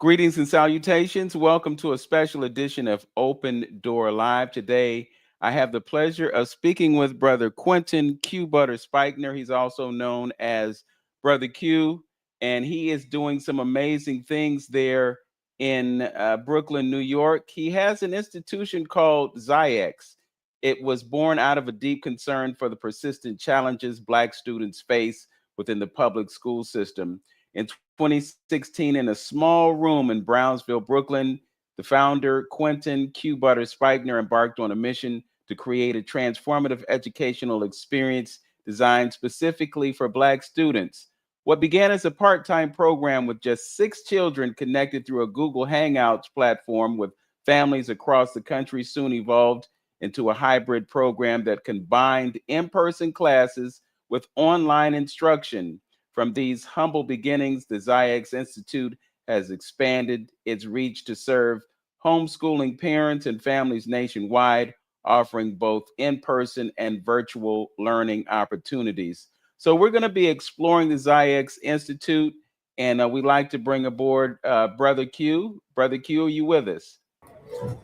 Greetings and salutations. Welcome to a special edition of Open Door Live. Today, I have the pleasure of speaking with Brother Quinton Q Butter Spikener. He's also known as Brother Q, and he is doing some amazing things there in Brooklyn, New York. He has an institution called XyayX. It was born out of a deep concern for the persistent challenges Black students face within the public school system. In 2016, in a small room in Brownsville, Brooklyn, the founder, Quinton Q Butter Spikener, embarked on a mission to create a transformative educational experience designed specifically for Black students. What began as a part-time program with just 6 children connected through a Google Hangouts platform with families across the country soon evolved into a hybrid program that combined in-person classes with online instruction. From these humble beginnings, the XyayX Institute has expanded its reach to serve homeschooling parents and families nationwide, offering both in-person and virtual learning opportunities. So we're going to be exploring the XyayX Institute, and we'd like to bring aboard Brother Q. Brother Q, are you with us?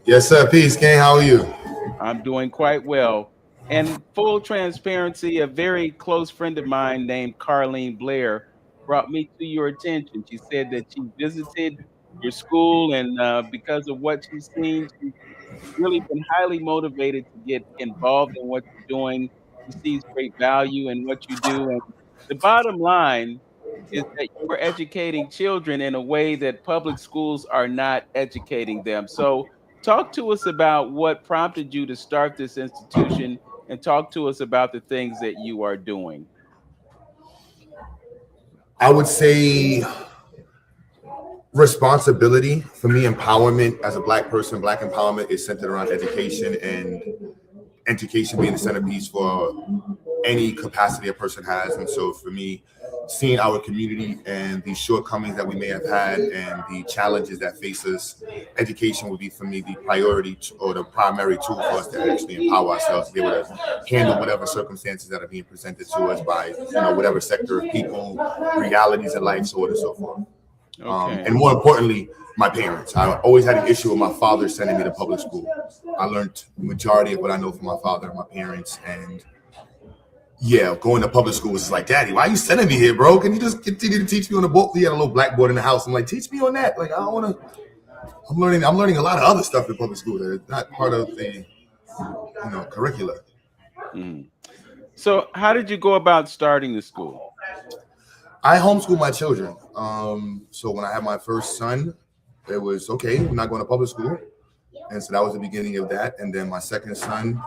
Yes, sir. Peace, King. How are you? I'm doing quite well. And full transparency, a very close friend of mine named Carlene Blair brought me to your attention. She said that she visited your school, and because of what she's seen, she's really been highly motivated to get involved in what you're doing. She sees great value in what you do. And the bottom line is that you are educating children in a way that public schools are not educating them. So, talk to us about what prompted you to start this institution and talk to us about the things that you are doing. I would say responsibility for me, empowerment as a Black person. Black empowerment is centered around education, and education being the centerpiece for any capacity a person has. And so for me, seeing our community and the shortcomings that we may have had and the challenges that face us, education would be for me the priority or the primary tool for us to actually empower ourselves to be able to handle whatever circumstances that are being presented to us by whatever sector of people, realities in life, so on and so forth. Okay. And more importantly, my parents. I always had an issue with my father sending me to public school. I learned the majority of what I know from my father and my parents. And yeah, going to public school was like, Daddy, why are you sending me here, bro? Can you just continue to teach me on the book? He had a little blackboard in the house. I'm like, teach me on that. Like, I don't want to. I'm learning a lot of other stuff in public school that is not part of the curricula. Mhm. So, how did you go about starting the school? I homeschool my children. So when I had my first son, it was okay, we're not going to public school. And so that was the beginning of that. And then my second son,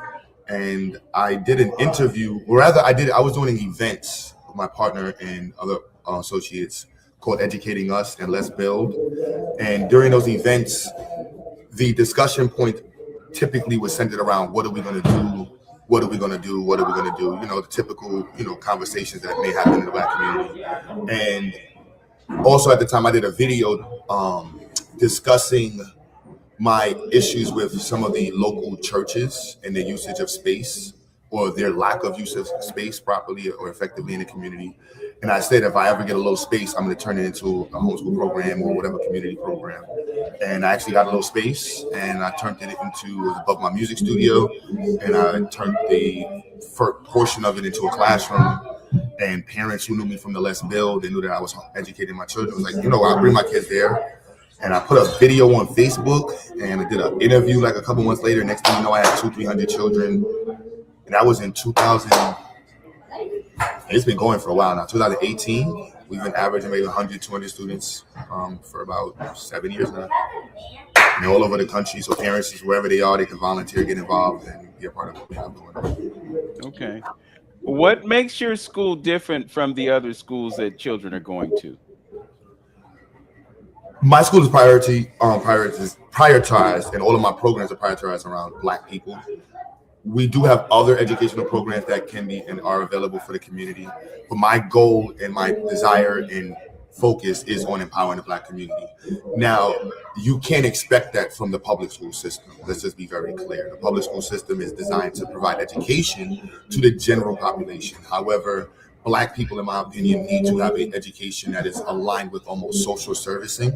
and I did an interview, or rather I was doing events with my partner and other associates called Educating Us and Let's Build. And during those events, the discussion point typically was centered around what are we going to do? What are we going to do? What are we going to do? The typical, conversations that may happen in the Black community. And also at the time I did a video discussing my issues with some of the local churches and the usage of space or their lack of use of space properly or effectively in the community. And I said, if I ever get a little space, I'm going to turn it into a homeschool program or whatever community program. And I actually got a little space and I turned it into above my music studio. And I turned the first portion of it into a classroom. And parents who knew me from the Let's Build, they knew that I was educating my children. It was like, I'll bring my kids there. And I put a video on Facebook and I did an interview like a couple months later. Next thing you know, I had 200-300 children. And that was in 2000. It's been going for a while now. 2018, we've been averaging maybe 100-200 students for about 7 years now. And they're all over the country. So parents, wherever they are, they can volunteer, get involved, and be a part of what we have going on. Okay. What makes your school different from the other schools that children are going to? My school is prioritized, and all of my programs are prioritized around Black people. We do have other educational programs that can be and are available for the community. But my goal and my desire and focus is on empowering the Black community. Now, you can't expect that from the public school system. Let's just be very clear. The public school system is designed to provide education to the general population. However, Black people, in my opinion, need to have an education that is aligned with almost social servicing.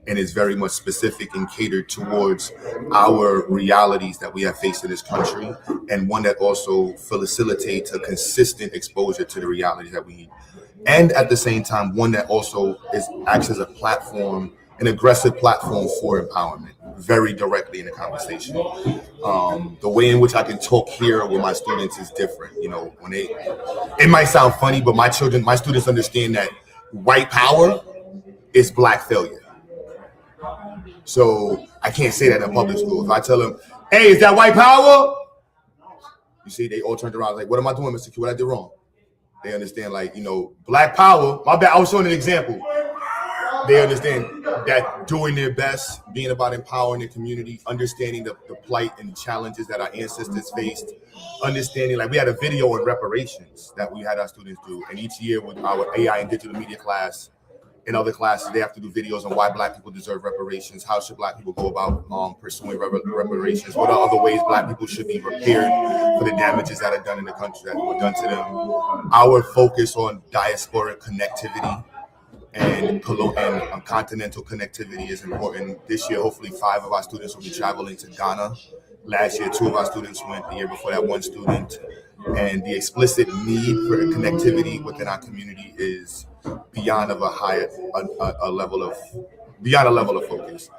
and is very much specific and catered towards our realities that we have faced in this country, and one that also facilitates a consistent exposure to the realities that we need. And at the same time, one that also acts as a platform, an aggressive platform for empowerment, very directly in the conversation. The way in which I can talk here with my students is different. It might sound funny, but my students understand that white power is black failure. So I can't say that in public school. If I tell them, "Hey, is that white power?" You see, they all turned around like, "What am I doing, Mr. Q? What I did wrong?" They understand, black power. My bad. I was showing an example. They understand that doing their best, being about empowering the community, understanding the plight and challenges that our ancestors faced, understanding, we had a video on reparations that we had our students do. And each year with our AI and digital media class and other classes, they have to do videos on why black people deserve reparations. How should black people go about pursuing reparations? What are other ways black people should be repaired for the damages that are done in the country, that were done to them? Our focus on diasporic connectivity and continental connectivity is important. This year, hopefully 5 of our students will be traveling to Ghana. Last year, 2 of our students went. The year before that, 1 student. And the explicit need for connectivity within our community is beyond a level of focus.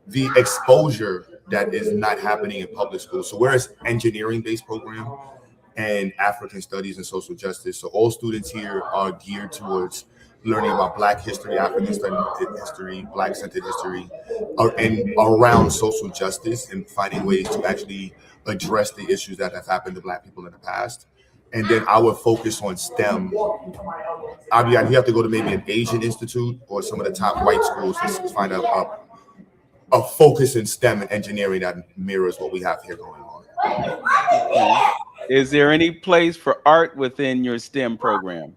The exposure that is not happening in public schools. So we're an engineering-based program and African studies and social justice. So all students here are geared towards learning about Black history, African history, Black-centered history, and around social justice, and finding ways to actually address the issues that have happened to Black people in the past. And then our focus on STEM. You have to go to maybe an Asian institute or some of the top white schools to find a focus in STEM and engineering that mirrors what we have here going on. Is there any place for art within your STEM program?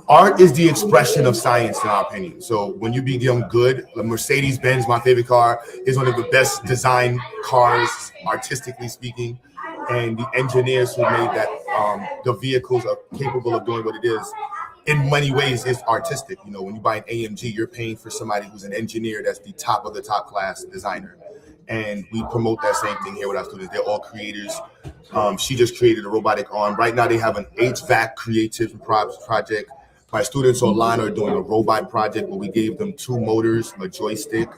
Art is the expression of science, in our opinion. So when you become good, the Mercedes-Benz, my favorite car, is one of the best designed cars, artistically speaking. And the engineers who made that, the vehicles are capable of doing what it is, in many ways, is artistic. When you buy an AMG, you're paying for somebody who's an engineer that's the top of the top class designer. And we promote that same thing here with our students. They're all creators. She just created a robotic arm. Right now, they have an HVAC creative project. My students online are doing a robot project where we gave them 2 motors, a joystick,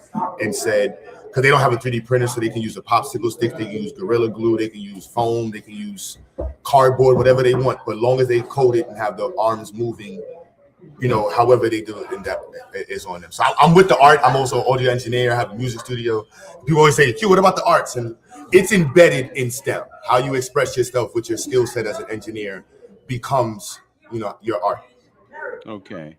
and said, because they don't have a 3D printer, so they can use a popsicle stick, they can use Gorilla Glue, they can use foam, they can use cardboard, whatever they want. But as long as they code it and have the arms moving, however they do it, and that is on them. So I'm with the art. I'm also an audio engineer. I have a music studio. People always say, "Q, what about the arts?" And it's embedded in STEM. How you express yourself with your skill set as an engineer becomes, your art. Okay.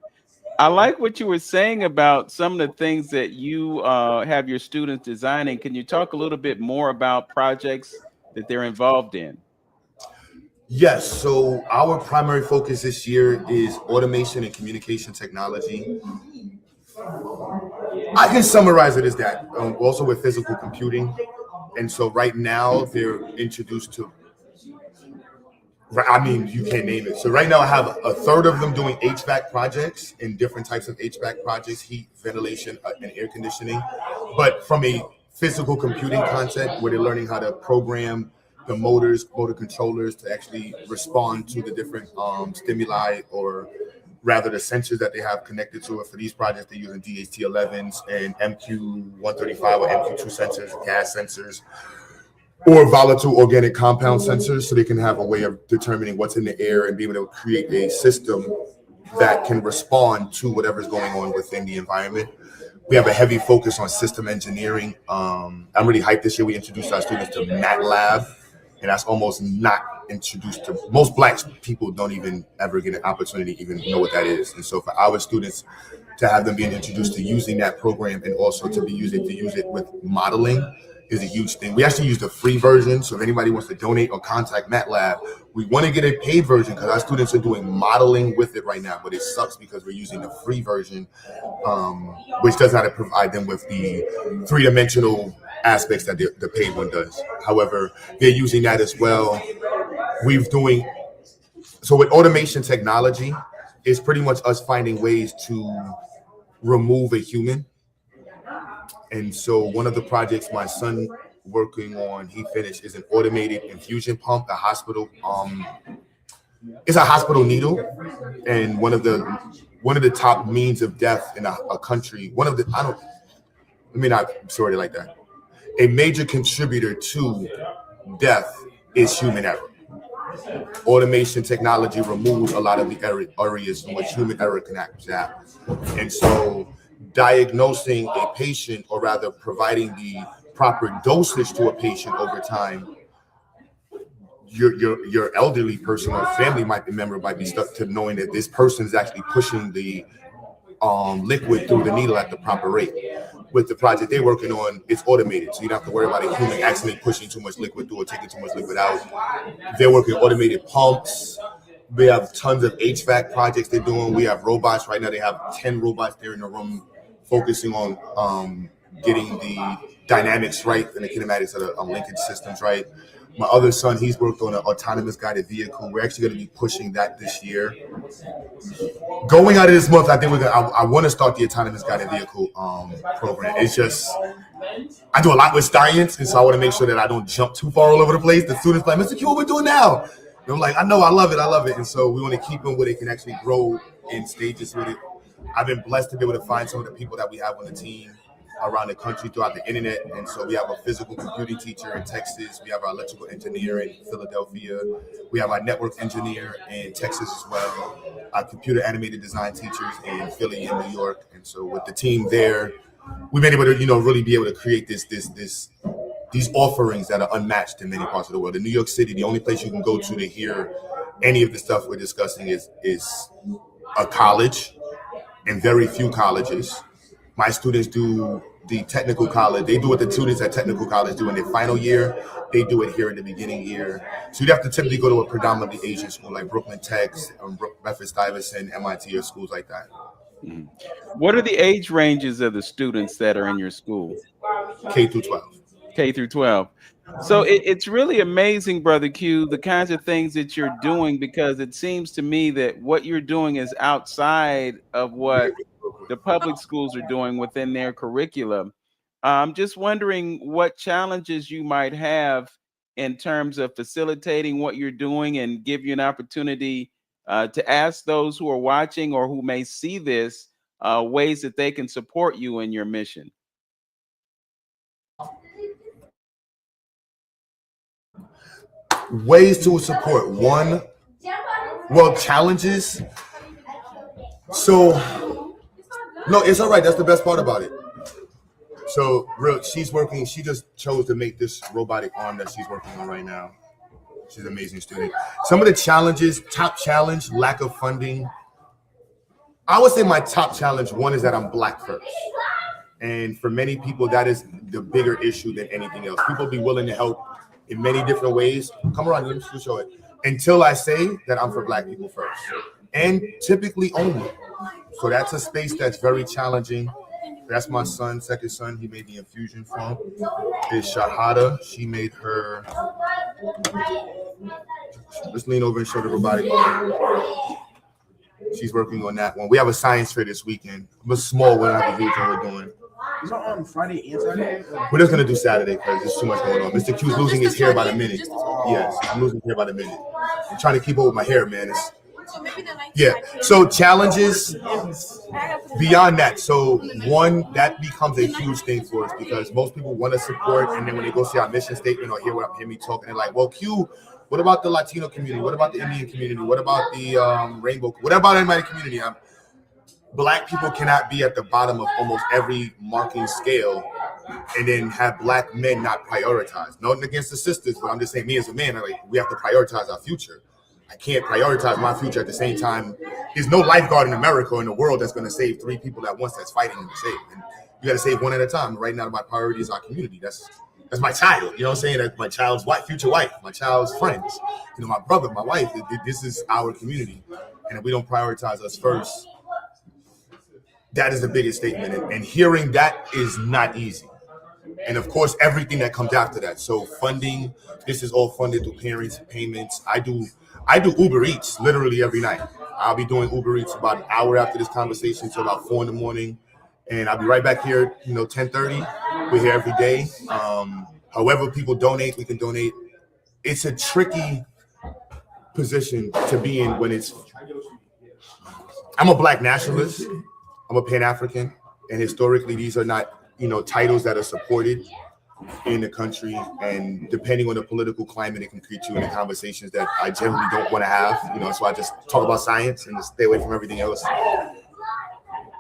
I like what you were saying about some of the things that you have your students designing. Can you talk a little bit more about projects that they're involved in? Yes. So our primary focus this year is automation and communication technology. I can summarize it as that. Also with physical computing. And so right now they're introduced to, you can't name it. So right now I have a third of them doing HVAC projects in different types of HVAC projects, heat, ventilation, and air conditioning. But from a physical computing concept where they're learning how to program the motor controllers to actually respond to the different stimuli, or rather the sensors that they have connected to it. For these projects, they're using DHT11s and MQ135 or MQ2 sensors, gas sensors, or volatile organic compound sensors, so they can have a way of determining what's in the air and be able to create a system that can respond to whatever's going on within the environment. We have a heavy focus on system engineering. I'm really hyped this year. We introduced our students to MATLAB, and that's almost not introduced to most Black people. Don't even ever get an opportunity to even know what that is. And so for our students to have them being introduced to using that program, and also to use it with modeling, is a huge thing. We actually use the free version, so if anybody wants to donate or contact MATLAB, we want to get a paid version because our students are doing modeling with it right now, but it sucks because we're using the free version, which does not provide them with the 3-dimensional aspects that the paid one does. However, they're using that as well. So with automation technology, it's pretty much us finding ways to remove a human. And so one of the projects my son working on, he finished, is an automated infusion pump. The hospital, it's a hospital needle, and one of the top means of death in a country. One of the I don't let me not sort it like that. A major contributor to death is human error. Automation technology removes a lot of the areas in which human error can actually happen. And so diagnosing a patient, or rather providing the proper dosage to a patient over time, your elderly person or family member might be stuck to knowing that this person is actually pushing the liquid through the needle at the proper rate. With the project they're working on, it's automated, so you don't have to worry about a human accidentally pushing too much liquid through or taking too much liquid out. They're working automated pumps. We have tons of HVAC projects they're doing. We have robots right now. They have 10 robots there in the room focusing on getting the dynamics right and the kinematics of the linkage systems right. My other son, he's worked on an autonomous guided vehicle. We're actually going to be pushing that this year. Going out of this month, I think I want to start the autonomous guided vehicle program. It's just, I do a lot with science, and so I want to make sure that I don't jump too far all over the place. The students like, Mr. Q, what we're doing now? And I'm like, I know, I love it. And so we want to keep them where they can actually grow in stages with it. I've been blessed to be able to find some of the people that we have on the team around the country throughout the internet. And so we have a physical computing teacher in Texas. We have our electrical engineer in Philadelphia. We have our network engineer in Texas as well. Our computer animated design teachers in Philly and New York. And so with the team there, we've been able to, really be able to create these offerings that are unmatched in many parts of the world. In New York City, the only place you can go to hear any of the stuff we're discussing is a college, and very few colleges. My students do the technical college. They do what the students at technical college do in their final year. They do it here in the beginning year. So you'd have to typically go to a predominantly Asian school like Brooklyn Tech, Bedford-Stuyvesant, MIT, or schools like that. Mm-hmm. What are the age ranges of the students that are in your school? K through 12. K through 12. So it's really amazing, Brother Q, the kinds of things that you're doing, because it seems to me that what you're doing is outside of what the public schools are doing within their curriculum. I'm just wondering what challenges you might have in terms of facilitating what you're doing, and give you an opportunity to ask those who are watching or who may see this ways that they can support you in your mission. Ways to support. One, well, challenges. So, no, it's all right. That's the best part about it. So, she's working. She just chose to make this robotic arm that she's working on right now. She's an amazing student. Some of the challenges, top challenge, lack of funding. I would say my top challenge, one, is that I'm Black first. And for many people, that is the bigger issue than anything else. People be willing to help in many different ways. Come around, let me show it. Until I say that I'm for Black people first. And typically only. So that's a space that's very challenging. That's my son, second son. He made the infusion pump. It's Shahada. She made her. Let's lean over and show the robotic arm. She's working on that one. We have a science fair this weekend. A small one, not the huge one we're doing. Is it on Friday and Saturday? We're just gonna do Saturday because there's too much going on. Mr. Q's losing his hair by the minute. Yes, I'm losing hair by the minute. I'm trying to keep up with my hair, man. Yeah. So challenges beyond that. So one, that becomes a huge thing for us, because most people want to support, and then when they go see our mission statement or hear me talking, they're like, "Well, Q, what about the Latino community? What about the Indian community? What about the rainbow? What about anybody community?" Black people cannot be at the bottom of almost every marking scale and then have Black men not prioritize. Nothing against the sisters, but I'm just saying, me as a man, we have to prioritize our future. I can't prioritize my future at the same time. There's no lifeguard in America or in the world that's going to save 3 people at once that's fighting to save. And you got to save one at a time. Right now, my priority is our community. That's my child. You know what I'm saying? That's my child's future wife, my child's friends, my brother, my wife. This is our community. And if we don't prioritize us first, that is the biggest statement. And hearing that is not easy. And of course, everything that comes after that. So funding, this is all funded through parents, payments. I do Uber Eats literally every night. I'll be doing Uber Eats about an hour after this conversation till about 4 a.m. And I'll be right back here, 10:30. We're here every day. However people donate, we can donate. It's a tricky position to be in when I'm a Black nationalist, I'm a Pan-African, and historically these are not, titles that are supported in the country, and depending on the political climate, it can create you into conversations that I generally don't want to have, so I just talk about science and just stay away from everything else.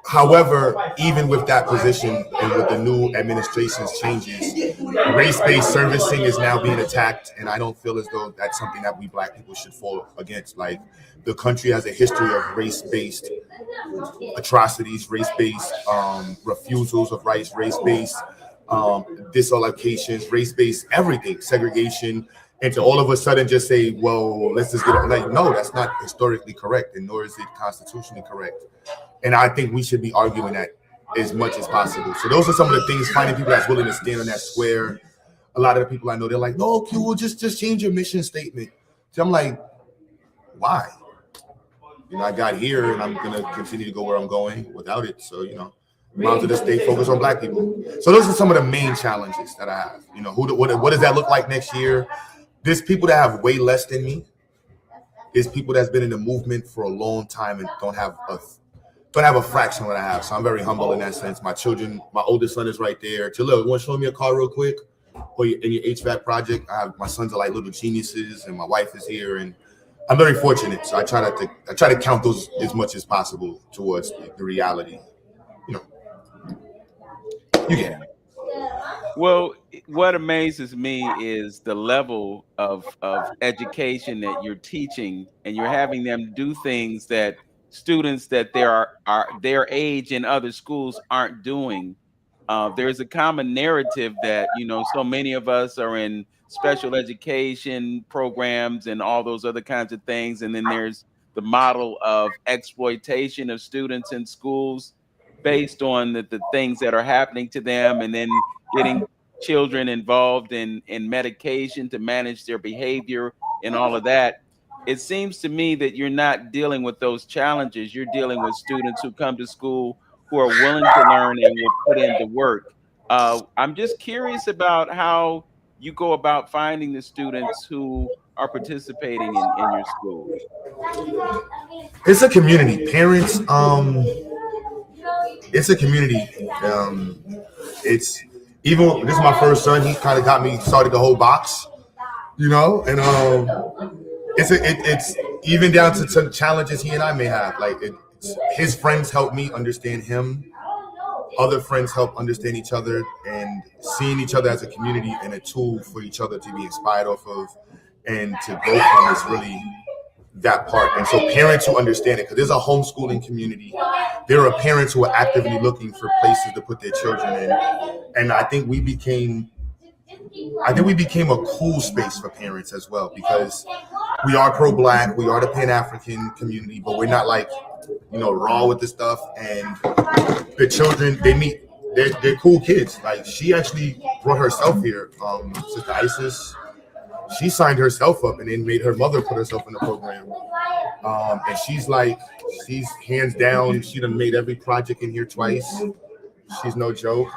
However, even with that position and with the new administration's changes, race-based servicing is now being attacked, and I don't feel as though that's something that we Black people should fall against. Like, the country has a history of race-based atrocities, race-based refusals of rights, race-based dislocations, race-based everything, segregation, and to all of a sudden just say, well, let's just get it. Like, no, that's not historically correct, and nor is it constitutionally correct. And I think we should be arguing that as much as possible. So those are some of the things, finding people that's willing to stand on that square. A lot of the people I know, they're like, no, Q, we'll just change your mission statement. So I'm like, why? I got here and I'm going to continue to go where I'm going without it. So, might as well just stay focused on Black people. So those are some of the main challenges that I have. What does that look like next year? There's people that have way less than me. There's people that's been in the movement for a long time and don't have a fraction of what I have. So I'm very humble in that sense. My children, my oldest son is right there. Jalil, you want to show me a car real quick? Or in your HVAC project? My sons are like little geniuses, and my wife is here, and I'm very fortunate. So I try to count those as much as possible towards the reality. You get it. Well, what amazes me is the level of education that you're teaching, and you're having them do things that students that are their age in other schools aren't doing. There's a common narrative that, so many of us are in special education programs and all those other kinds of things. And then there's the model of exploitation of students in schools based on the things that are happening to them, and then getting children involved in medication to manage their behavior and all of that. It seems to me that you're not dealing with those challenges. You're dealing with students who come to school who are willing to learn and will put in the work. I'm just curious about how you go about finding the students who are participating in your school. It's a community. Parents, it's a community. It's even, this is my first son. He kind of got me started the whole box, and it's even down to some challenges he and I may have. Like, his friends help me understand him. Other friends help understand each other, and seeing each other as a community and a tool for each other to be inspired off of and to grow from is really that part. And so parents who understand it, because there's a homeschooling community, there are parents who are actively looking for places to put their children in, and I think we became a cool space for parents as well, because we are pro-Black, we are the Pan-African community, but we're not like, raw with the stuff. And the children, they're cool kids. Like, she actually brought herself here, Sister Isis. She signed herself up and then made her mother put herself in the program. And she's hands down, she done made every project in here twice. She's no joke.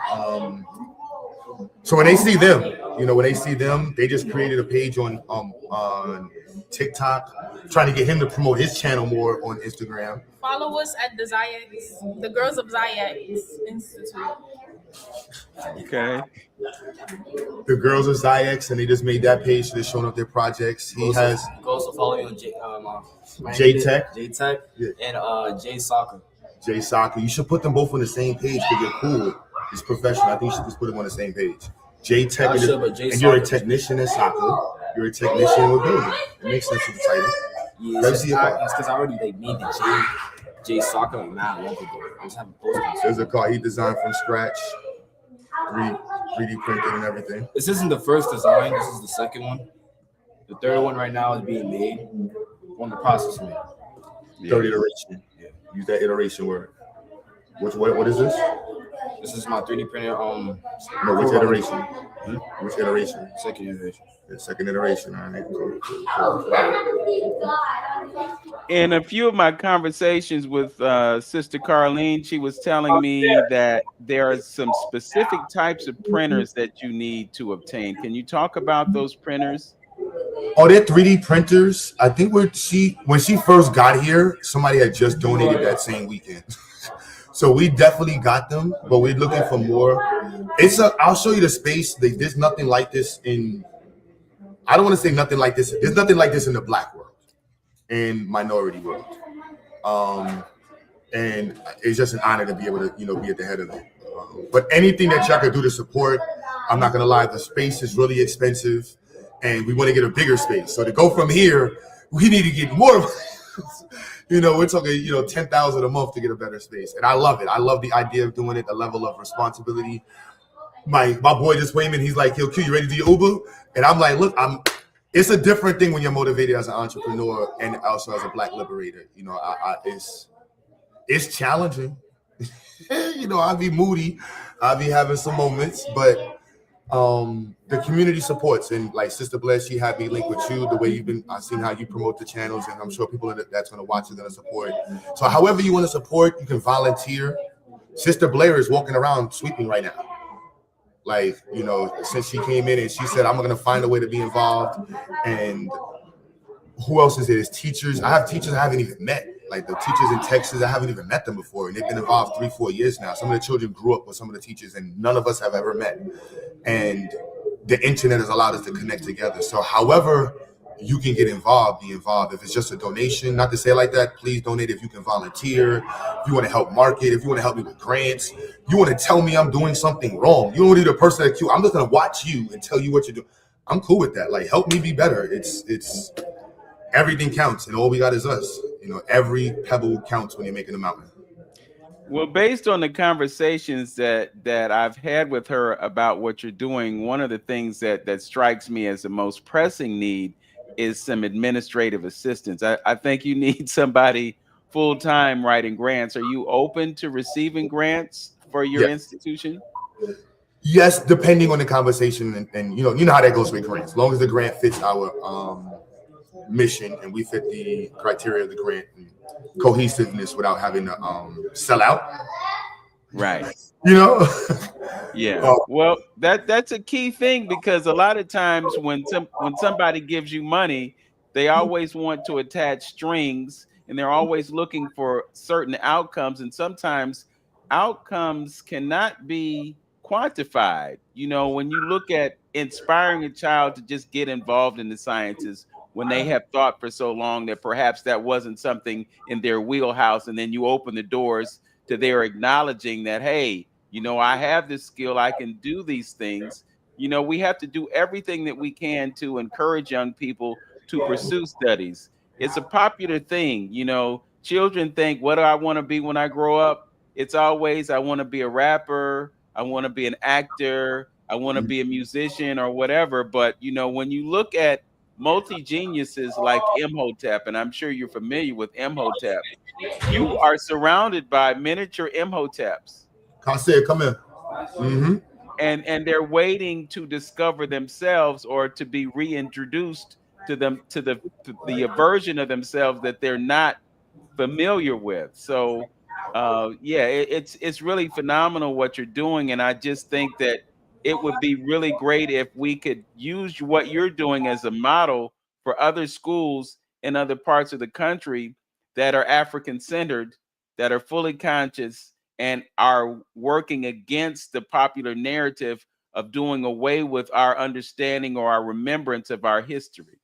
So when they see them, they just created a page on TikTok, trying to get him to promote his channel more on Instagram. Follow us at the Girls of XyayX Institute. Okay. The Girls of XyayX, and they just made that page. So they're showing up their projects. He has also follow you on J-Tech. J-Tech, yeah. And J Soccer. J Soccer. You should put them both on the same page because you're cool. It's professional. I think you should just put them on the same page. J-Tech, and you're a technician in soccer. You're a technician with building. It makes sense with the title. Yeah, it's because I already made the J Soccer like mad long ago. I just haven't posted it. There's a car he designed from scratch, 3D printed and everything. This isn't the first design. This is the second one. The third one right now is being made. On the process made. Third iteration. Yeah. Use that iteration word. What is this? This is my 3D printer. No, which iteration? Which iteration? Second iteration. The second iteration. All right. Cool. In a few of my conversations with Sister Carlene, she was telling me that there are some specific types of printers that you need to obtain. Can you talk about those printers? Oh, they're 3D printers. I think when she first got here, somebody had just donated that same weekend. So we definitely got them, but we're looking for more. I'll show you the space. There's nothing like this in. I don't want to say nothing like this. There's nothing like this in the Black world, in minority world. And it's just an honor to be able to, be at the head of it. But anything that y'all could do to support, I'm not gonna lie, the space is really expensive, and we want to get a bigger space. So to go from here, we need to get more. We're talking, 10,000 a month to get a better space, and I love it. I love the idea of doing it, the level of responsibility. My boy just Wayman, he's like, "Yo, Q, you ready to do your Uber?" And I'm like, "Look, It's a different thing when you're motivated as an entrepreneur and also as a Black liberator. It's challenging. I'll be moody. I'll be having some moments, but the community supports, and like Sister Bless, she had me link with you. The way I've seen how you promote the channels, and I'm sure people that's going to watch are going to support. So however you want to support, you can volunteer. Sister Blair is walking around sweeping right now. Since she came in and she said, I'm going to find a way to be involved. And who else is there? There's teachers. I have teachers I haven't even met. Like the teachers in Texas, I haven't even met them before. And they've been involved 3-4 years now. Some of the children grew up with some of the teachers and none of us have ever met. And the internet has allowed us to connect together. So however you can get involved, be involved. If it's just a donation, not to say it like that, please donate. If you can volunteer, if you want to help market, if you want to help me with grants, you want to tell me I'm doing something wrong. You don't want to be the person that I'm just going to watch you and tell you what you're doing. I'm cool with that. Like, help me be better. It's everything counts, and all we got is us. Every pebble counts when you're making a mountain. Well, based on the conversations that I've had with her about what you're doing, one of the things that strikes me as the most pressing need is some administrative assistance. I think you need somebody full-time writing grants. Are you open to receiving grants for your institution? Yes, depending on the conversation, and you know how that goes with grants. As long as the grant fits our mission and we fit the criteria of the grant and cohesiveness without having to sell out. Right. Yeah. Well, that's a key thing, because a lot of times when somebody gives you money, they always want to attach strings, and they're always looking for certain outcomes, and sometimes outcomes cannot be quantified. When you look at inspiring a child to just get involved in the sciences when they have thought for so long that perhaps that wasn't something in their wheelhouse, and then you open the doors to their acknowledging that, hey, I have this skill, I can do these things. We have to do everything that we can to encourage young people to pursue studies. It's a popular thing. Children think, what do I want to be when I grow up? It's always, I want to be a rapper, I want to be an actor, I want to be a musician or whatever. But, when you look at multi-geniuses like Imhotep, and I'm sure you're familiar with Imhotep, you are surrounded by miniature Imhoteps. Come in. Mm-hmm. And they're waiting to discover themselves, or to be reintroduced to the version of themselves that they're not familiar with. So it's really phenomenal what you're doing, and I just think that it would be really great if we could use what you're doing as a model for other schools in other parts of the country that are African centered, that are fully conscious, and are working against the popular narrative of doing away with our understanding or our remembrance of our history.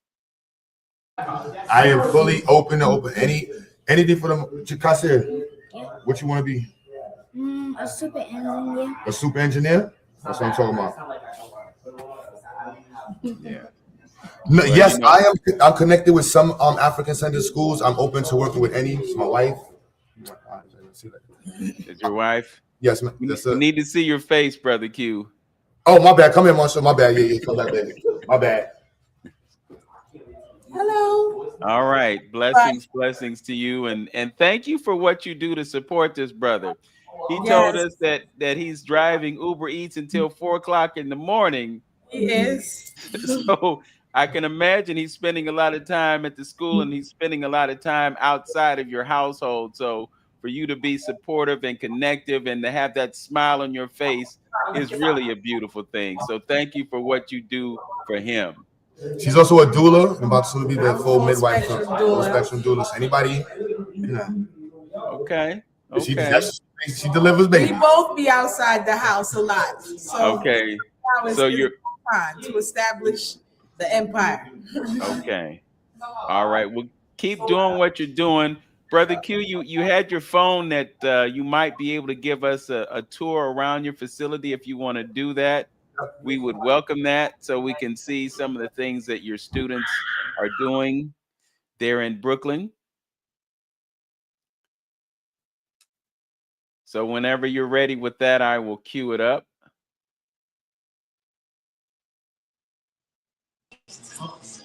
I am fully open anything for them. Chikase, what you want to be? A super engineer. A super engineer? That's what I'm talking about. Yeah. No, yes, I'm connected with some African-centered schools. I'm open to working with any. It's my wife. Is your wife? Yes, we need to see your face, Brother Q. Oh, my bad. Come here, Marshall. My bad. Yeah, come back, baby. My bad. Hello. All right. Blessings to you. And thank you for what you do to support this brother. He told us that he's driving Uber Eats until 4 o'clock in the morning. He is. So I can imagine he's spending a lot of time at the school and he's spending a lot of time outside of your household. So for you to be supportive and connective and to have that smile on your face is really a beautiful thing. So thank you for what you do for him. She's also a doula. I'm about to be the full midwife, full spectrum doula. So anybody, yeah. Okay. She Okay. she delivers babies. We both be outside the house a lot. So Okay. now So it's you're time to establish the empire. okay. All right. Well, keep doing what you're doing. Brother Q, you had your phone that you might be able to give us a tour around your facility if you want to do that. We would welcome that so we can see some of the things that your students are doing there in Brooklyn. So whenever you're ready with that, I will cue it up.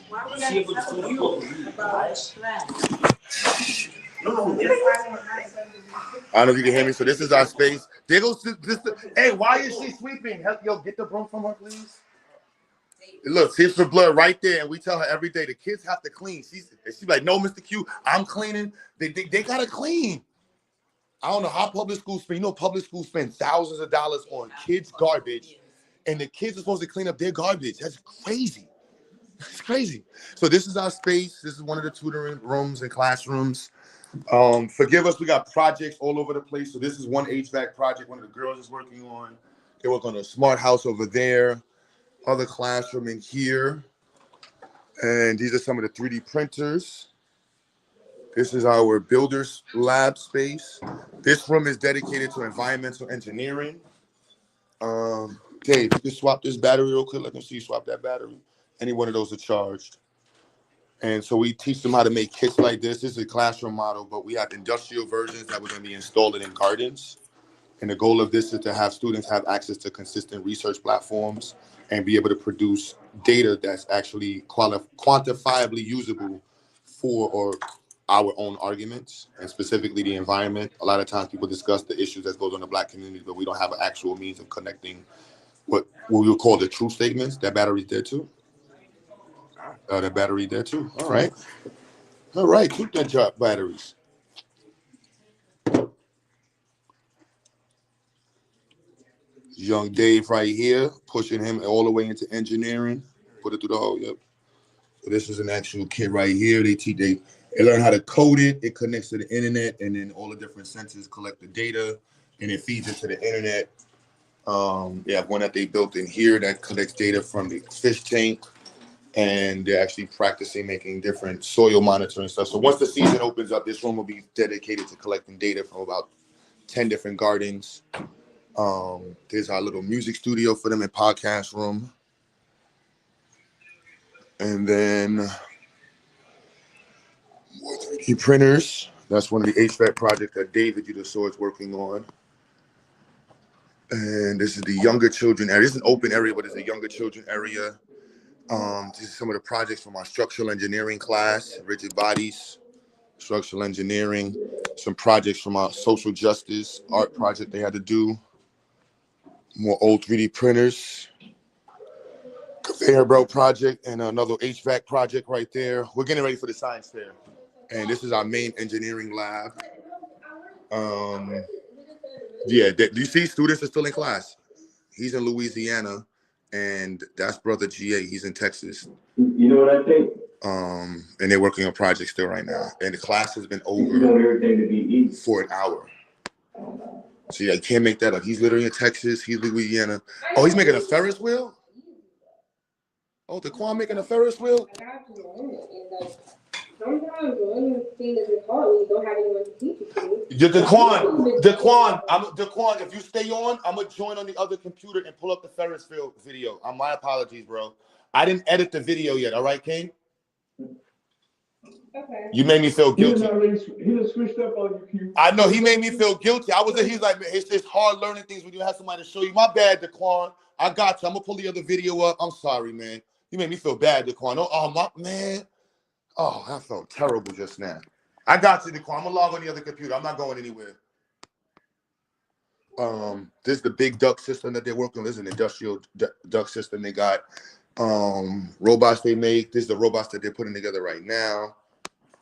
I don't know if you can hear me. So this is our space. There goes this. Hey, why is she sweeping? Help, yo, get the broom from her, please. Look, tips for blood right there, and we tell her every day the kids have to clean. She's like, no, Mr. Q, I'm cleaning. They gotta clean. I don't know how public schools spend. You know, public schools spend thousands of dollars on kids' garbage, and the kids are supposed to clean up their garbage. That's crazy. It's crazy. So this is our space. This is one of the tutoring rooms and classrooms. Forgive us, we got projects all over the place. So this is one HVAC project one of the girls is working on. They work on a smart house over there, other classroom in here. And these are some of the 3D printers. This is our builder's lab space. This room is dedicated to environmental engineering. Dave, you can swap this battery real quick. Let me see you swap that battery. Any one of those are charged. And so we teach them how to make kits like this. This is a classroom model, but we have industrial versions that we're going to be installing in gardens. And the goal of this is to have students have access to consistent research platforms and be able to produce data that's actually quantifiably usable for or our own arguments, and specifically the environment. A lot of times people discuss the issues that goes on in the Black community, but we don't have an actual means of connecting what we would call the true statements. That battery's there too. That battery there too. All right. All right. Keep that drop batteries. Young Dave right here, pushing him all the way into engineering. Put it through the hole. Yep. So this is an actual kit right here. They learn how to code it. It connects to the internet, and then all the different sensors collect the data, and it feeds it to the internet. They have one that they built in here that collects data from the fish tank, and they're actually practicing making different soil monitoring stuff. So once the season opens up, this room will be dedicated to collecting data from about 10 different gardens. There's our little music studio for them and podcast room. And then more 3D printers. That's one of the HVAC projects that David, you just saw, is working on. And this is the younger children area. This is an open area, but it's a younger children area. These are some of the projects from our structural engineering class, rigid bodies, structural engineering, some projects from our social justice art project they had to do. More old 3D printers, conveyor belt project, and another HVAC project right there. We're getting ready for the science fair. And this is our main engineering lab. Yeah, do you see students are still in class? He's in Louisiana, and that's brother GA. He's in Texas. You know what I think? And they're working on projects still right now. And the class has been over for an hour. So yeah, I can't make that up. He's literally in Texas. He's Louisiana. Oh, he's making a Ferris wheel? Oh, Daquan making a Ferris wheel? Sometimes one thing that is hard when you don't have anyone to teach it to. Daquan, if you stay on, I'm gonna join on the other computer and pull up the Ferris wheel video. My apologies, bro. I didn't edit the video yet. All right, King? Okay. You made me feel guilty. He was switched up on you. I know he made me feel guilty. He's like, it's just hard learning things when you have somebody to show you. My bad, Daquan. I got you. I'm gonna pull the other video up. I'm sorry, man. You made me feel bad, Daquan. Oh, my man. Oh, I felt terrible just now. I got you, Daquan. I'm gonna log on the other computer. I'm not going anywhere. This is the big duct system that they're working on. This is an industrial duct system they got. robots they make. This is the robots that they're putting together right now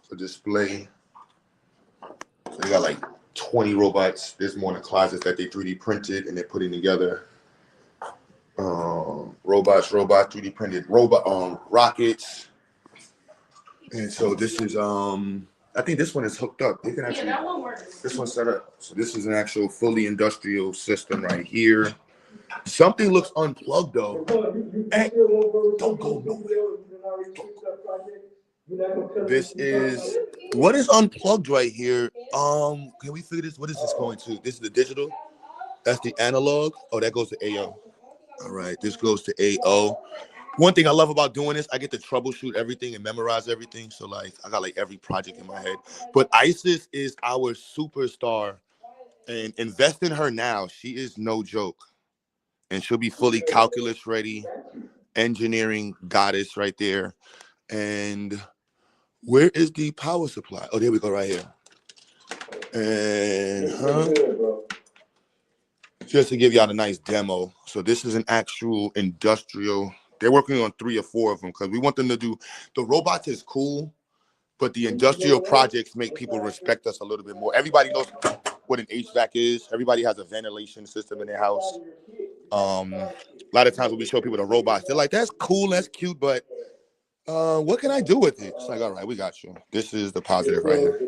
for display. So they got like 20 robots. There's more in the closets that they 3D printed and they're putting together. Robots, 3D printed rockets. And so this is I think this one is hooked up. They can actually, that one works. this one's set up. So this is an actual fully industrial system right here. Something looks unplugged though. Hey, don't go nowhere. This is what is unplugged right here. Can we figure this? What is this going to? This is the digital. That's the analog. Oh, that goes to AO. All right, this goes to AO. One thing I love about doing this, I get to troubleshoot everything and memorize everything. So like, I got like every project in my head. But Isis is our superstar, and invest in her now. She is no joke, and she'll be fully calculus ready, engineering goddess right there. And where is the power supply? Oh, there we go, right here. And just to give y'all a nice demo. So this is an actual industrial. They're working on 3 or 4 of them because we want them to do. The robots is cool, but the industrial projects make people respect us a little bit more. Everybody knows what an HVAC is. Everybody has a ventilation system in their house. A lot of times when we show people the robots, they're like, "That's cool, that's cute, but what can I do with it?" It's like, all right, we got you. This is the positive right here.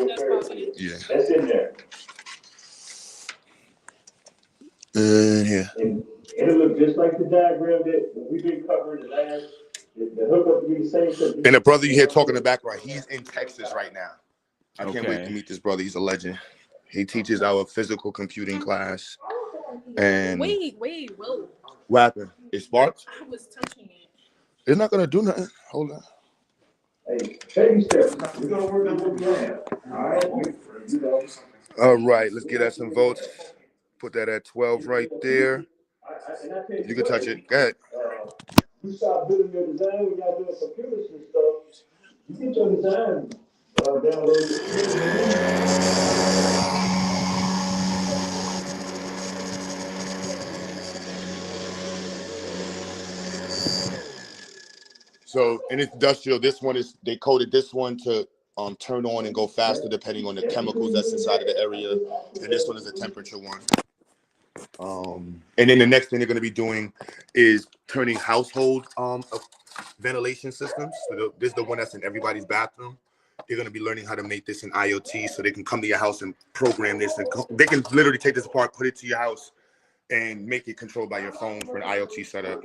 That's positive. Yeah. That's in there. Yeah. And it'll look just like the diagram that we've been covering the last, the hookup will be the same. And the brother you hear talking in the background, he's in Texas right now. I can't wait to Okay. meet this brother. He's a legend. He teaches our physical computing class. And Wait, whoa. what happened? It sparked? I was touching it. It's not gonna do nothing. Hold on. Hey, baby steps. We're gonna work on what we have. All right. All right, let's get us some votes. Put that at 12 right there. You can touch it. Go ahead. You start building your design when y'all doing computers and stuff. You get your design downloaded. So in industrial, this one is, they coded this one to turn on and go faster depending on the chemicals that's inside of the area. And this one is a temperature one. And then the next thing they're going to be doing is turning household ventilation systems. So this is the one that's in everybody's bathroom. They're going to be learning how to make this in IoT so they can come to your house and program this. And they can literally take this apart, put it to your house, and make it controlled by your phone for an IoT setup.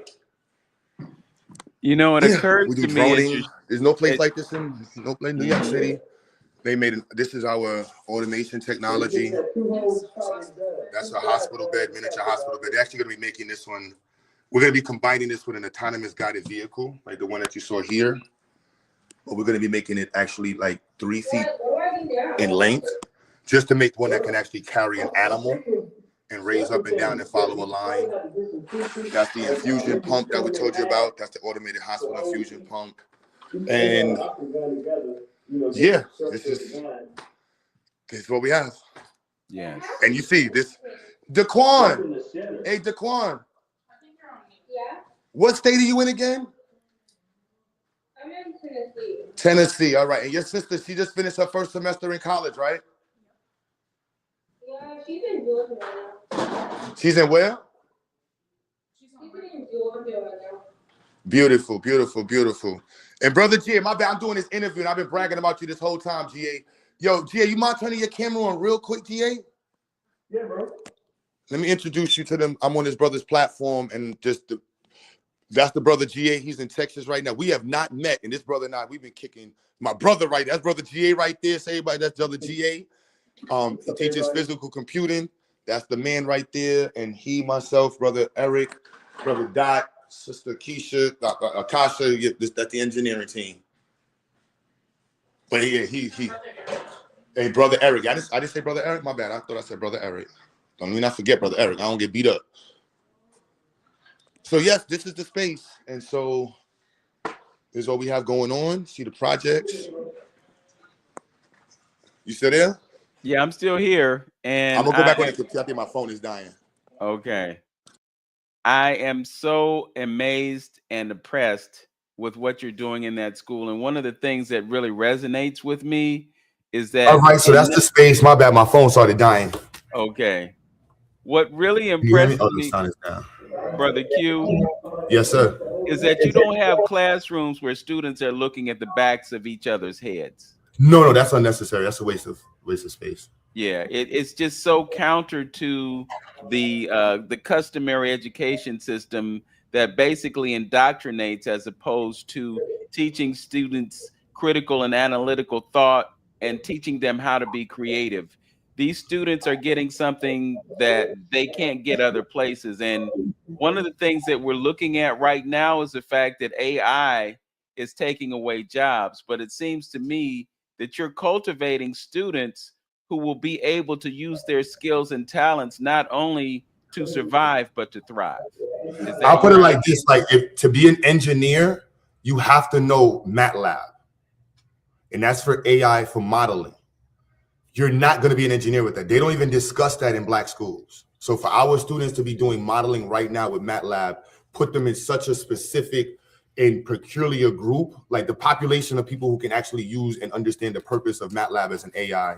You know, it occurs we do to me. droning. There's no place like this in New York City. They made it. This is our automation technology. That's a hospital bed, miniature hospital bed. They're actually going to be making this one. We're going to be combining this with an autonomous guided vehicle, like the one that you saw here. But we're going to be making it actually like 3 feet in length, just to make one that can actually carry an animal and raise up and down and follow a line. That's the infusion pump that we told you about. That's the automated hospital infusion pump. And yeah, this is what we have. Yes. And you see this, Daquan. Hey, Daquan. Yeah, What state are you in again? I'm in Tennessee. Tennessee. All right. And your sister, she just finished her first semester in college, right? Yeah, she's in Georgia right now. She's in where? She's in Georgia right now. Beautiful, beautiful, beautiful. And brother G, my bad, I'm doing this interview and I've been bragging about you this whole time, GA. Yo, GA, you mind turning your camera on real quick, GA? Yeah, bro. Let me introduce you to them. I'm on this brother's platform, and that's the brother GA. He's in Texas right now. We have not met, and this brother and I, we've been kicking. My brother right there, that's brother GA right there. Say everybody, that's brother GA. He teaches physical computing. That's the man right there. And he, myself, brother Eric, brother Dot, sister Keisha, Akasha, that's the engineering team. But yeah, hey, brother Eric. I didn't say brother Eric. My bad. I thought I said brother Eric. Don't mean I forget brother Eric. I don't get beat up. So yes, this is the space. And so this is what we have going on. See the projects. You still there? Yeah, I'm still here. And I'm gonna go back on the computer. I think my phone is dying. Okay. I am so amazed and impressed with what you're doing in that school. And one of the things that really resonates with me is All that right, so that's the space. My bad, my phone started dying. okay. What really Can you hear me? impresses Oh, the me, sound is down. Brother Q, Yes, sir. is that you don't have classrooms where students are looking at the backs of each other's heads. No, that's unnecessary. That's a waste of space. Yeah, it's just so counter to the customary education system that basically indoctrinates as opposed to teaching students critical and analytical thought and teaching them how to be creative. These students are getting something that they can't get other places. And one of the things that we're looking at right now is the fact that AI is taking away jobs. But it seems to me that you're cultivating students who will be able to use their skills and talents not only to survive but to thrive. Is that I'll put your it like idea? this: like, if to be an engineer, you have to know MATLAB, and that's for AI for modeling. You're not going to be an engineer with that. They don't even discuss that in Black schools. So for our students to be doing modeling right now with MATLAB, put them in such a specific and peculiar group, like the population of people who can actually use and understand the purpose of MATLAB as an AI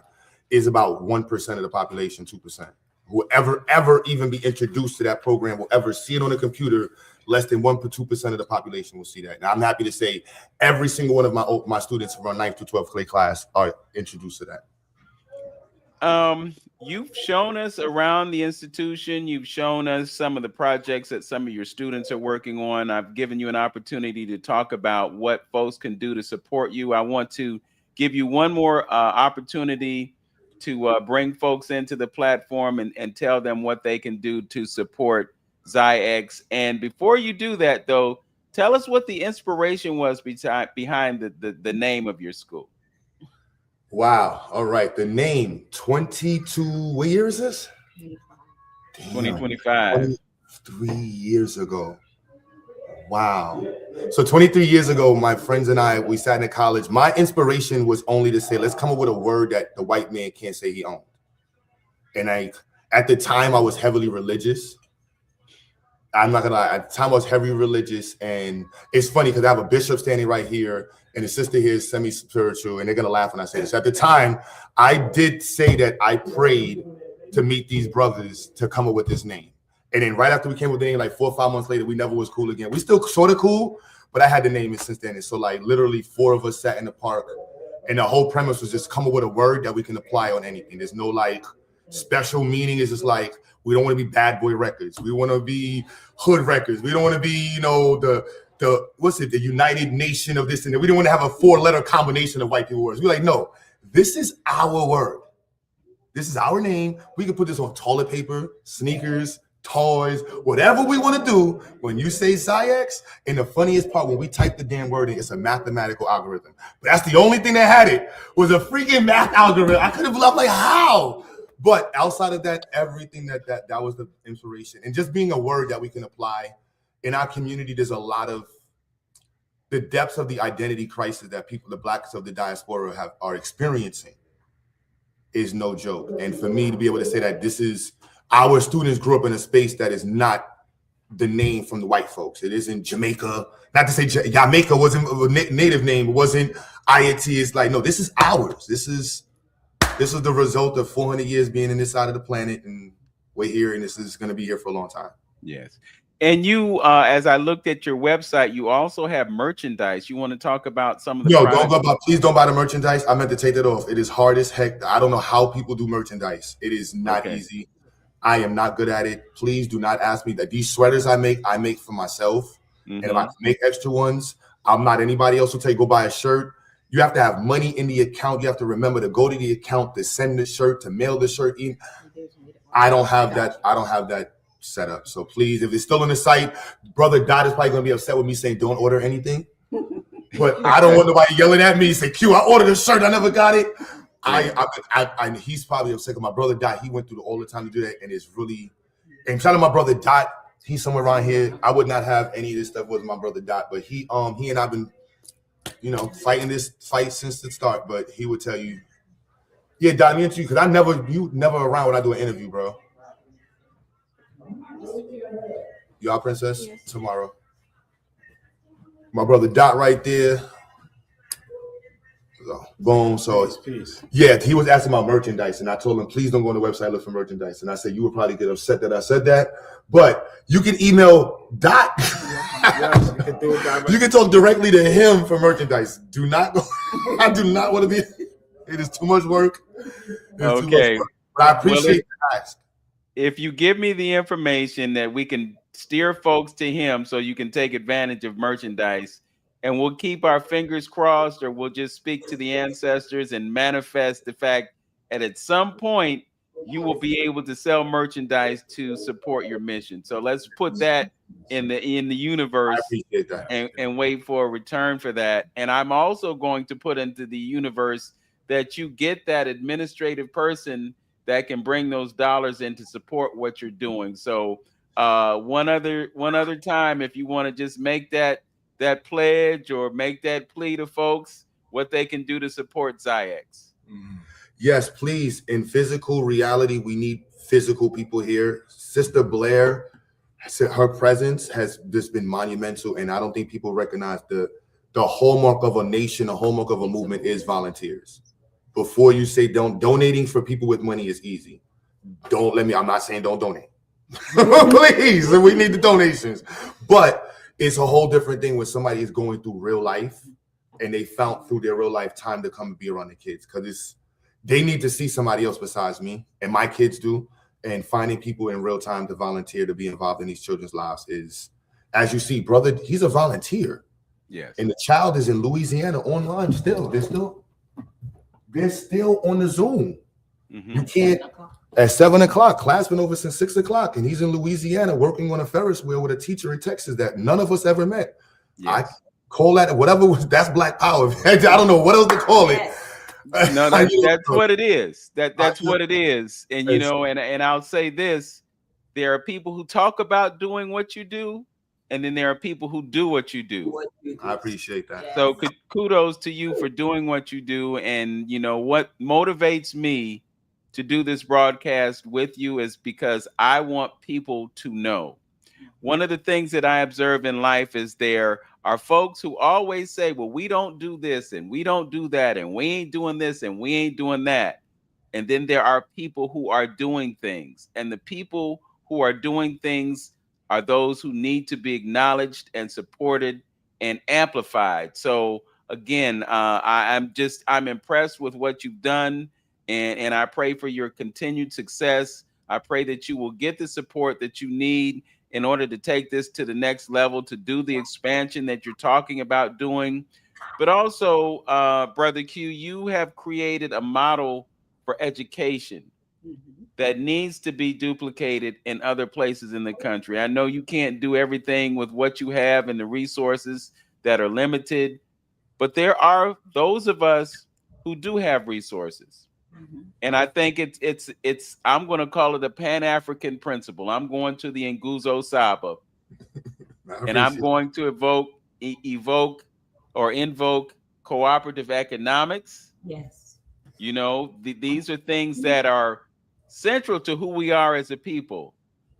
is about 1% of the population, 2%. Whoever ever even be introduced to that program will ever see it on a computer, less than 1 to 2% of the population will see that. And I'm happy to say every single one of my students from our 9th to 12th grade class are introduced to that. You've shown us around the institution. You've shown us some of the projects that some of your students are working on. I've given you an opportunity to talk about what folks can do to support you. I want to give you one more opportunity to bring folks into the platform and tell them what they can do to support XyayX. And before you do that, though, tell us what the inspiration was behind the name of your school. Wow. All right. The name 22. What year is this? 2025. 23 years ago. Wow. So 23 years ago, my friends and I, we sat in college. My inspiration was only to say, let's come up with a word that the white man can't say he owned. And at the time, I was heavily religious. I'm not gonna lie, at the time I was heavily religious, and it's funny because I have a bishop standing right here and a sister here is semi-spiritual, and they're gonna laugh when I say this. At the time, I did say that I prayed to meet these brothers to come up with this name. And then right after we came up with the name, like 4 or 5 months later, we never was cool again. We still sort of cool, but I had the name since then. And so like literally 4 of us sat in the park, and the whole premise was just come up with a word that we can apply on anything. There's no like special meaning. It's just like, we don't want to be bad boy records. We want to be hood records. We don't want to be, the United Nation of this and that. We don't want to have a 4-letter combination of white people words. We're like, no, this is our word. This is our name. We can put this on toilet paper, sneakers, toys, whatever we want to do. When you say XyayX, and the funniest part, when we type the damn word in, it's a mathematical algorithm. But that's the only thing that had it was a freaking math algorithm. I couldn't believe, like, how? But outside of that, everything that was the inspiration. And just being a word that we can apply in our community, there's a lot of the depths of the identity crisis that people, the Blacks of the diaspora are experiencing is no joke. And for me to be able to say that this is, our students grew up in a space that is not the name from the white folks. It isn't Jamaica. Not to say Jamaica wasn't a native name. It wasn't IIT. It's like, no, this is ours. This is the result of 400 years being in this side of the planet, and we're here, and this is going to be here for a long time. Yes. And you, as I looked at your website, you also have merchandise. You want to talk about some of the please don't buy the merchandise. I meant to take that off. It is hard as heck. I don't know how people do merchandise. It is not easy. I am not good at it. Please do not ask me that. These sweaters I make for myself. And if I can make extra ones, I'm not anybody else will tell you go buy a shirt. You have to have money in the account. You have to remember to go to the account, to send the shirt, to mail the shirt in. I don't have that. I don't have that set up. So please, if it's still on the site, Brother Dot is probably going to be upset with me saying don't order anything. But I don't want nobody yelling at me, say, Q, I ordered a shirt, I never got it. He's probably upset because my brother Dot, he went through all the time to do that, and it's really. And shout out my brother Dot, he's somewhere around here. I would not have any of this stuff with my brother Dot, but he and I've been, fighting this fight since the start. But he would tell you, yeah, Dot, me and you, because you never around when I do an interview, bro. Y'all, Princess, Yes. tomorrow. My brother Dot right there. So, boom. So Peace. yeah, he was asking about merchandise, and I told him, please don't go on the website look for merchandise. And I said, you would probably get upset that I said that, but you can email Dot. Yes, you can do it directly. You can talk directly to him for merchandise. Do not go. I do not want to be. It is too much work. It's too much Okay. work. But I appreciate the ask. If you give me the information that we can steer folks to him so you can take advantage of merchandise, and we'll keep our fingers crossed, or we'll just speak to the ancestors and manifest the fact that at some point you will be able to sell merchandise to support your mission. So let's put that in the I universe appreciate that. and wait for a return for that. And I'm also going to put into the universe that you get that administrative person that can bring those dollars in to support what you're doing. So one other time, if you want to just make that pledge or make that plea to folks, what they can do to support XyayX. Yes, please. In physical reality, we need physical people here. Sister Blair, her presence has just been monumental, and I don't think people recognize the hallmark of a nation, the hallmark of a movement is volunteers. Before you say donating for people with money is easy. I'm not saying don't donate. Please, we need the donations. But it's a whole different thing when somebody is going through real life and they found through their real life time to come and be around the kids, because they need to see somebody else besides me, and my kids do. And finding people in real time to volunteer to be involved in these children's lives is, as you see, brother, he's a volunteer. Yes. And the child is in Louisiana online still. They're still on the Zoom. Mm-hmm. You can't. At 7 o'clock, class been over since 6 o'clock, and he's in Louisiana working on a Ferris wheel with a teacher in Texas that none of us ever met. Yes. I call that whatever. That's Black Power. I don't know what else to call it. No, that's what it is. That's what it is. And you know, and I'll say this: there are people who talk about doing what you do, and then there are people who do what you do. I appreciate that. So kudos to you for doing what you do. And you know what motivates me to do this broadcast with you is because I want people to know. One of the things that I observe in life is there are folks who always say, well, we don't do this and we don't do that and we ain't doing this and we ain't doing that. And then there are people who are doing things, and the people who are doing things are those who need to be acknowledged and supported and amplified. So again, I'm impressed with what you've done, and I pray for your continued success. I pray that you will get the support that you need in order to take this to the next level, to do the expansion that you're talking about doing. But also, Brother Q, you have created a model for education that needs to be duplicated in other places in the country. I know you can't do everything with what you have and the resources that are limited, but there are those of us who do have resources. And I think it's I'm going to call it a Pan-African principle. I'm going to the Nguzo Saba, and I'm going to evoke or invoke cooperative economics. Yes. You know, these are things that are central to who we are as a people.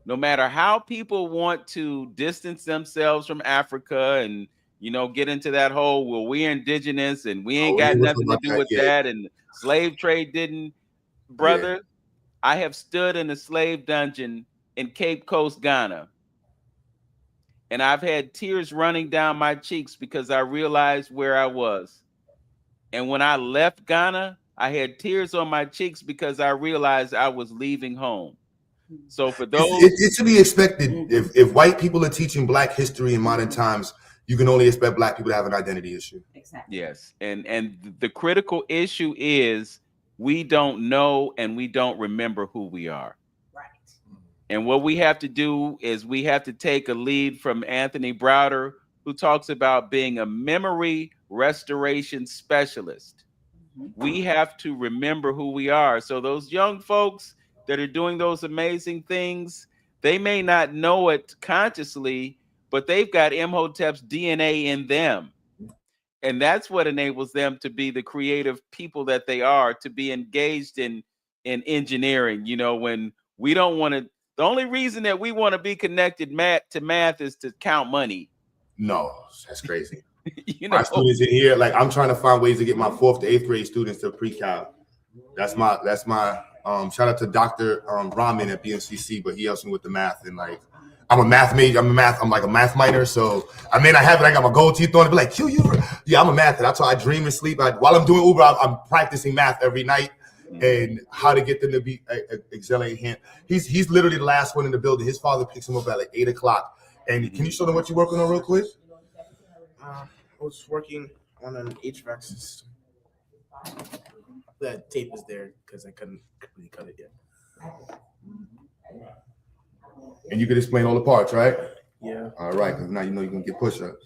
No matter how people want to distance themselves from Africa and, you know, get into that whole, well, we're indigenous and we ain't got nothing to do with that, and slave trade didn't. Brother, I have stood in a slave dungeon in Cape Coast, Ghana, and I've had tears running down my cheeks because I realized where I was. And when I left Ghana, I had tears on my cheeks because I realized I was leaving home. So for those, it's to be expected. If white people are teaching Black history in modern times, you can only expect Black people to have an identity issue. Exactly. yes, and the critical issue is we don't know and we don't remember who we are. Right. And what we have to do is we have to take a lead from Anthony Browder, who talks about being a memory restoration specialist. We have to remember who we are. So those young folks that are doing those amazing things, they may not know it consciously, but they've got Imhotep's DNA in them. And that's what enables them to be the creative people that they are, to be engaged in engineering. You know, when we don't want to The only reason that we want to be connected to math is to count money. No, that's crazy. You My know, students in here, like I'm trying to find ways to get my 4th to 8th grade students to pre-cal. That's my shout out to Dr. Rahman at BNCC, but he helps me with the math. And like I'm a math major, I'm like a math minor. So I may not have it, I got my gold teeth on it, but like yeah, I'm a math. That's why I dream and sleep. While I'm doing Uber, I'm practicing math every night and how to get them to be excelling. He's literally the last one in the building. His father picks him up at like 8 o'clock. And can you show them what you're working on real quick? I was working on an HVAC system. The tape is there because I couldn't really cut it yet. And you can explain all the parts, right? Yeah. All right, because now you know you're gonna get push-ups.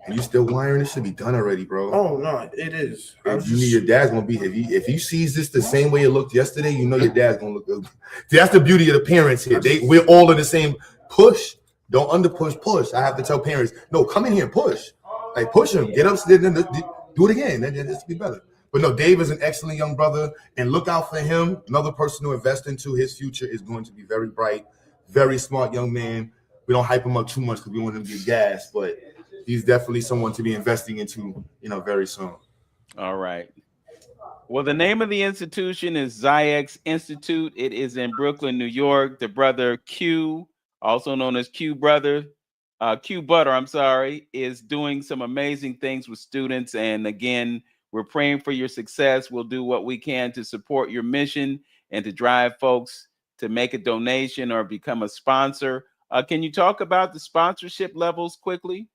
And you still wiring? It should be done already, bro. Oh no, it is. Your dad's gonna be if he sees this the same way it looked yesterday, you know your dad's gonna look good. That's the beauty of the parents here. We're all in the same push. Don't under push. I have to tell parents, no, come in here and push. Like push him, get upstairs, then do it again. Then just be better. But no, Dave is an excellent young brother, and look out for him. Another person to invest into. His future is going to be very bright, very smart young man. We don't hype him up too much because we want him to get gas, but he's definitely someone to be investing into, very soon. All right. Well, the name of the institution is XyayX Institute. It is in Brooklyn, New York. The brother Q, also known as Q Butter, is doing some amazing things with students. And again, we're praying for your success. We'll do what we can to support your mission and to drive folks to make a donation or become a sponsor. Can you talk about the sponsorship levels quickly?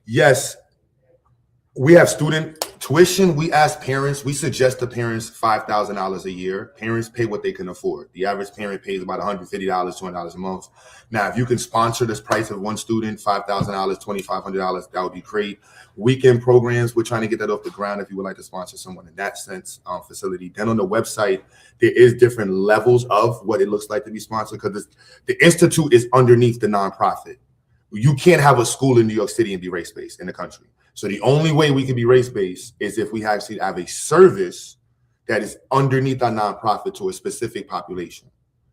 Yes. We have student tuition. We ask parents, we suggest to parents $5,000 a year. Parents pay what they can afford. The average parent pays about $150, $200 a month. Now, if you can sponsor this price of one student, $5,000, $2,500, that would be great. Weekend programs, we're trying to get that off the ground if you would like to sponsor someone in that sense, facility. Then on the website, there is different levels of what it looks like to be sponsored because the institute is underneath the nonprofit. You can't have a school in New York City and be race-based in the country. So the only way we can be race-based is if we actually have a service that is underneath our nonprofit to a specific population.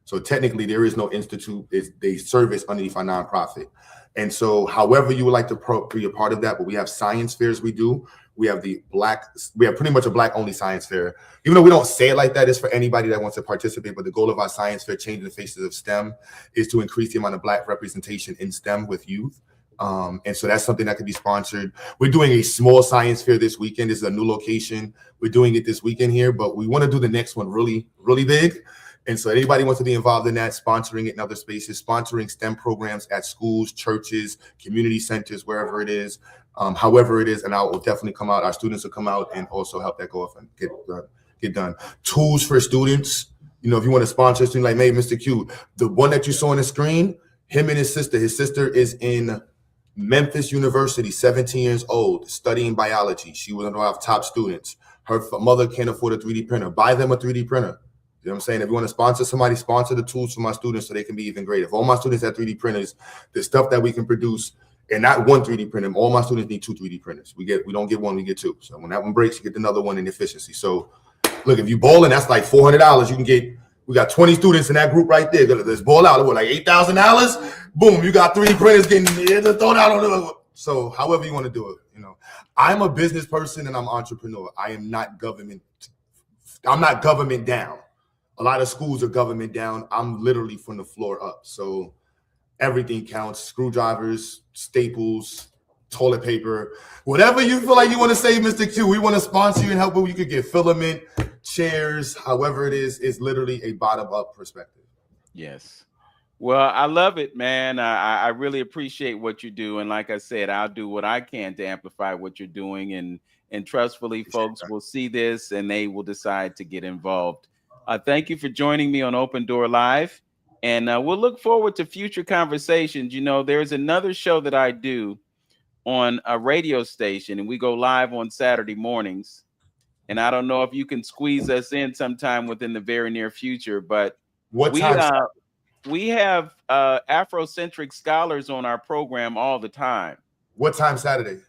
So technically, there is no institute. They service underneath our nonprofit. And so however you would like to be a part of that, but we have science fairs we do. We have pretty much a Black-only science fair. Even though we don't say it like that, it's for anybody that wants to participate. But the goal of our science fair, Changing the Faces of STEM, is to increase the amount of Black representation in STEM with youth. And so that's something that could be sponsored. We're doing a small science fair this weekend. This is a new location. We're doing it this weekend here, but we want to do the next one really, really big. And so anybody wants to be involved in that, sponsoring it in other spaces, sponsoring STEM programs at schools, churches, community centers, wherever it is, however it is. And I will definitely come out. Our students will come out and also help that go off and get done. Tools for students. If you want to sponsor a student like maybe Mr. Q, the one that you saw on the screen, him and his sister is in Memphis University, 17 years old, studying biology. She was one of our top students. Her mother can't afford a 3D printer. Buy them a 3D printer. You know what I'm saying? If you want to sponsor somebody, sponsor the tools for my students so they can be even greater. If all my students have 3D printers, the stuff that we can produce, and not one 3D printer, all my students need 2 3D printers. We don't get one, we get 2. So when that one breaks, you get another one in efficiency. So look, if you balling, that's like $400. You can get, we got 20 students in that group right there. Let's ball out. What, like $8,000? Boom, you got 3D printers getting thrown out on the. So however you want to do it, I'm a business person and I'm an entrepreneur. I am not government. I'm not government down. A lot of schools are government down. I'm literally from the floor up. So everything counts. Screwdrivers, staples, toilet paper, whatever you feel like you want to say, Mr. Q, we want to sponsor you and help you. You could get filament, chairs, however it is literally a bottom-up perspective. Yes. Well, I love it, man. I really appreciate what you do. And like I said, I'll do what I can to amplify what you're doing. And trustfully, folks will see this and they will decide to get involved. Thank you for joining me on Open Door Live. And we'll look forward to future conversations. There's another show that I do on a radio station, and we go live on Saturday mornings. And I don't know if you can squeeze us in sometime within the very near future, but we have Afrocentric scholars on our program all the time. What time Saturday?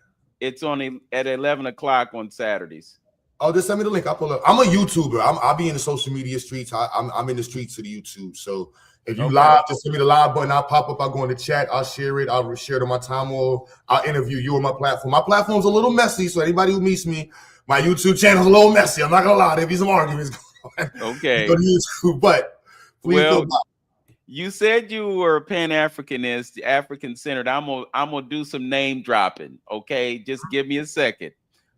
It's at 11 o'clock on Saturdays. Oh, just send me the link. I'll pull up. I'm a YouTuber. I'll be in the social media streets. I'm in the streets of the YouTube. So if you live, just send me the live button. I'll pop up. I'll go in the chat. I'll share it. I'll share it on my time wall. I'll interview you on my platform. My platform's a little messy. So anybody who meets me, my YouTube channel's a little messy. I'm not gonna lie. There'll be some arguments going on. Okay. Go to YouTube, but please Well, feel you said you were Pan-Africanist, African-centered. I'm gonna do some name dropping. Okay, just give me a second.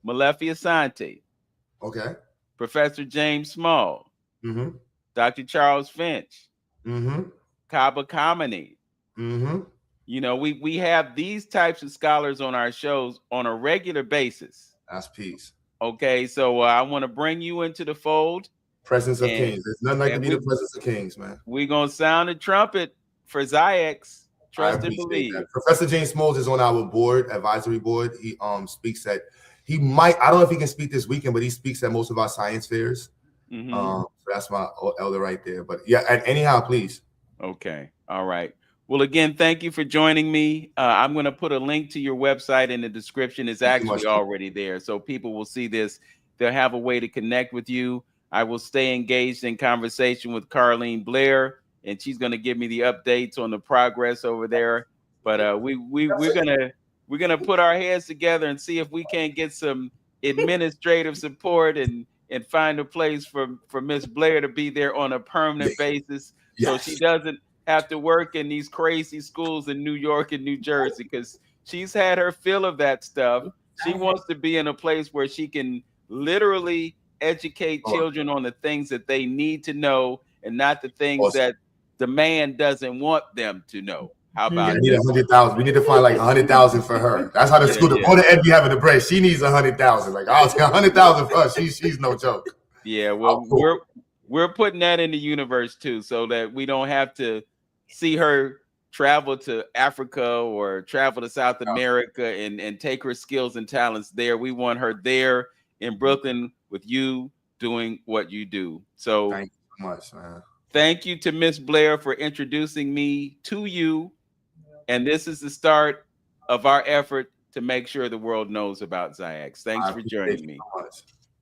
Malefi Asante, okay. Professor James Small, Mm-hmm. Dr. Charles Finch, Mm-hmm. Kaba Kameni. Mm-hmm. You know, we have these types of scholars on our shows on a regular basis. That's peace. Okay, so I want to bring you into the fold. Presence of kings. There's nothing like to be the presence of kings, man. We're gonna sound the trumpet for XyayX. Trust and appreciate believe. that. Professor James Smalls is on our board, advisory board. He speaks at, he might, I don't know if he can speak this weekend, but he speaks at most of our science fairs. Mhm. So that's my elder right there. But yeah, and anyhow, please. Okay. All right. Well, again, thank you for joining me. I'm going to put a link to your website in the description. It's actually already there. So people will see this. They'll have a way to connect with you. I will stay engaged in conversation with Carlene Blair, and she's going to give me the updates on the progress over there. But we're gonna put our heads together and see if we can't get some administrative support and find a place for Miss Blair to be there on a permanent basis, so she doesn't have to work in these crazy schools in New York and New Jersey, because she's had her fill of that stuff. She wants to be in a place where she can literally educate children on the things that they need to know and not the things that the man doesn't want them to know. How about I need 100,000. We need to find like 100,000 for her. That's how the school, the Board of Ed be having the break. She needs 100,000. Like, I'll take 100,000 for her. She's no joke. Yeah, well, we're putting that in the universe too, so that we don't have to see her travel to Africa or travel to South America and take her skills and talents there. We want her there in Brooklyn with you doing what you do. So thank you so much, man. Thank you to Miss Blair for introducing me to you. And this is the start of our effort to make sure the world knows about XyayX. Thanks for joining me.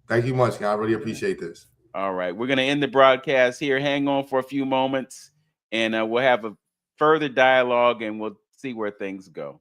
Thank you much. I really appreciate this. All right. We're going to end the broadcast here. Hang on for a few moments, and we'll have a further dialogue, and we'll see where things go.